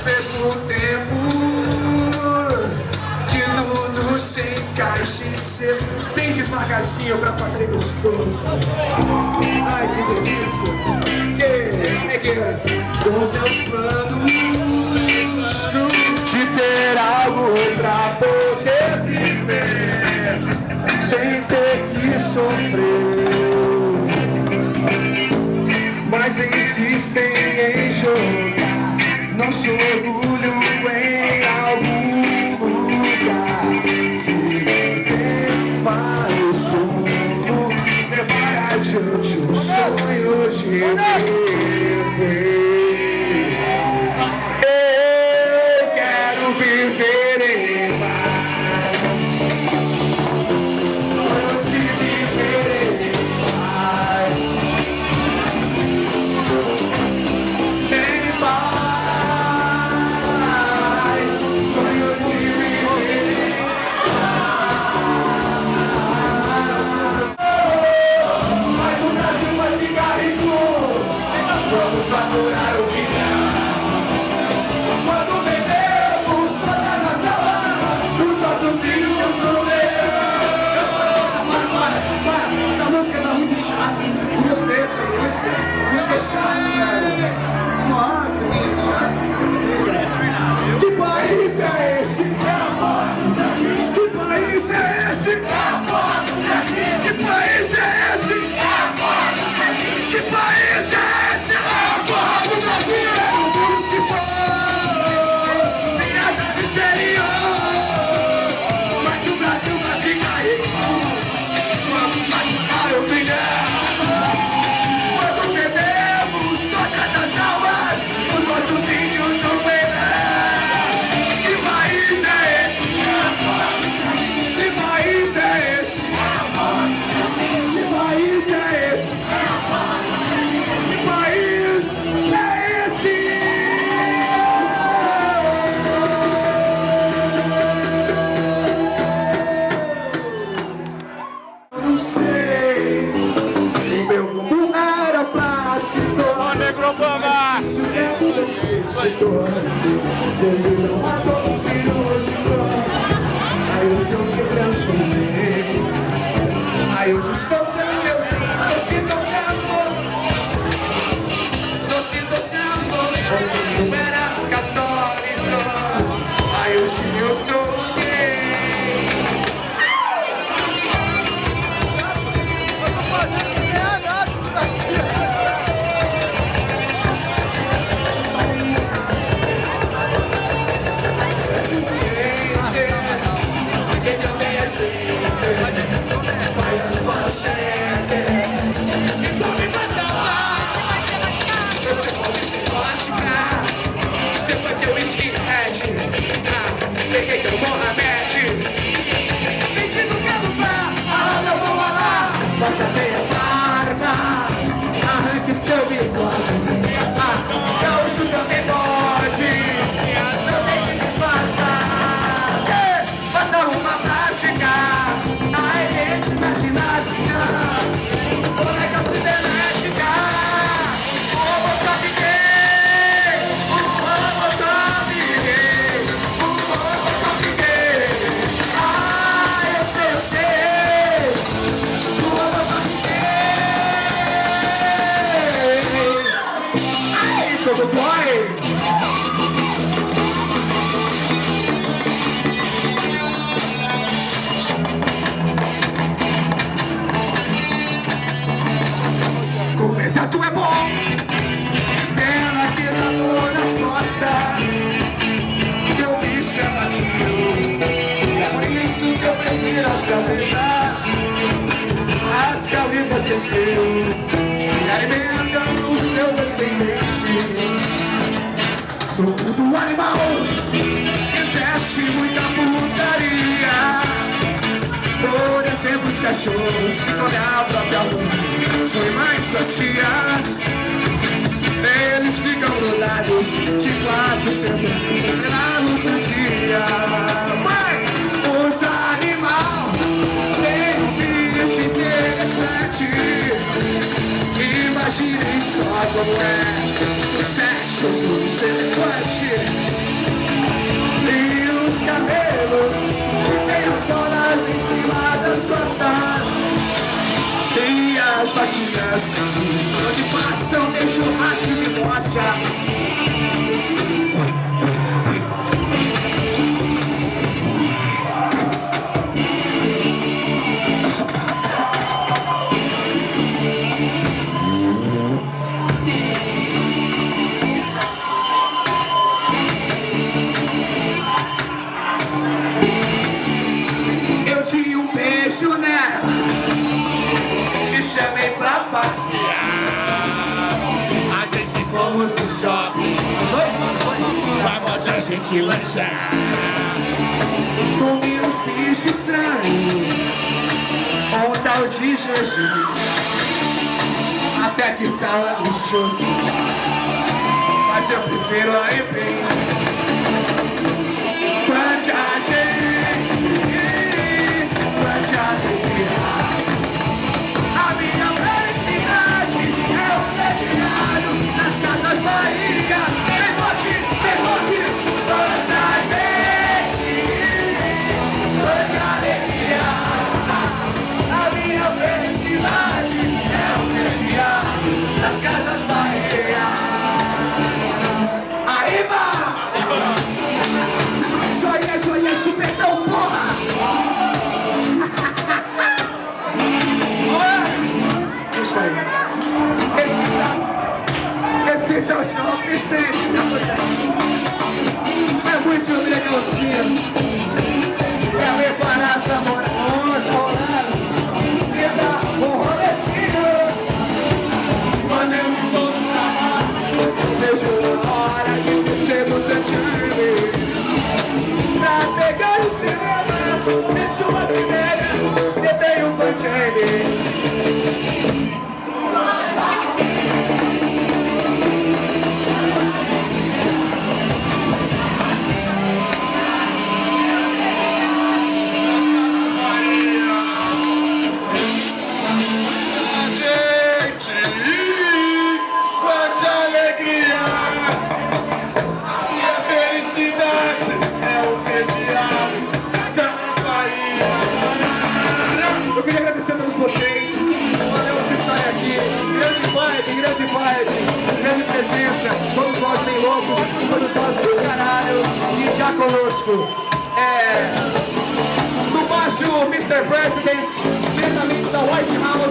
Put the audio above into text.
mesmo tempo que tudo se encaixe e ser bem devagarzinho pra fazer gostoso. Ai, que delícia! Com os meus planos de ter algo pra poder viver sem ter que sofrer, mas insistem em jogar nosso orgulho em algum lugar que tem para o sono levar adiante o sonho de viver. Eu quero viver em paz, sonho de viver em paz, em paz, sonho de viver em paz. Mas o Brasil vai ficar rico, vamos faturar o bilhão. Quando bebemos todas as almas, os nossos filhos no leão. Essa música tá muito chata. Eu gostei dessa música. A música é chata, cara. Nossa, muito chata. Que país é esse? Que país é esse? Que país é esse? Que país é esse? O Brasil é o municipal, minha terra exterior. Mas o Brasil vai ficar rico, vamos faturar o bilhão. Quando bebemos todas as almas, os nossos índios no verão. Que país é esse? Que país é esse? Que país é esse? Que país é esse? Eu não sei, meu mundo era plástico. Ó, Negrobamba! Devido a dor cirúrgico, aí hoje eu me transformei. Aí hoje estou tão meu fim, doce amor, eu era católico, aí hoje eu sou gay. Você pode ser gótica, você foi teu skinhead, peguei teu Mohamed, sentindo quero vá, aonde eu vou lá, faça meia barba, arranque seu bigode, gaúcho também pode, não tem que disfarçar, faça uma plástica, aí entra na ginástica, boneca cibernética. Todo dói. Comer tanto é bom, pena que dá dor nas costas, meu bicho é macio, é por isso que eu prefiro as cabritas desceu, me alimentando os seus descendentes. No mundo animal existe muita putaria, por exemplo os cachorros que comem a própria mãe, são irmãs suas tias. Eles ficam grudados de 4 semanas entre a luz do dia. Mãe, os animais têm um bicho interessante. Imaginem só como é o sexo dos elefantes. planos, tem as donas em cima das costas e as vaquinhas onde passam deixam rastro de bosta. Tinha um beijo nela e chamei pra passear. A gente fomos no shopping, pra onde a gente lanchar. Comi uns bichos estranhos, um tal de Jeju, até que tava luxuoso, mas eu prefiro a empenho. Quanta gente, a minha felicidade é um dedilhado nas casas Bahia. Tem forte, quanta gente, quanta alegria. A minha felicidade é um dedilhado nas casas Bahia. Arriba! Sonhos, supetão, porra! Esse tal João Vicente é muito legalzinho pra preparar essa morada e dar um rolezinho. Mandemos todo o trabalho, vejo a hora de descer do Santiago pra pegar o cinema, deixo a cinema, beber um bandido. Grande presença, todos nós bem loucos, todos nós do caralho. E já conosco do baixo Mr. President, diretamente da White House.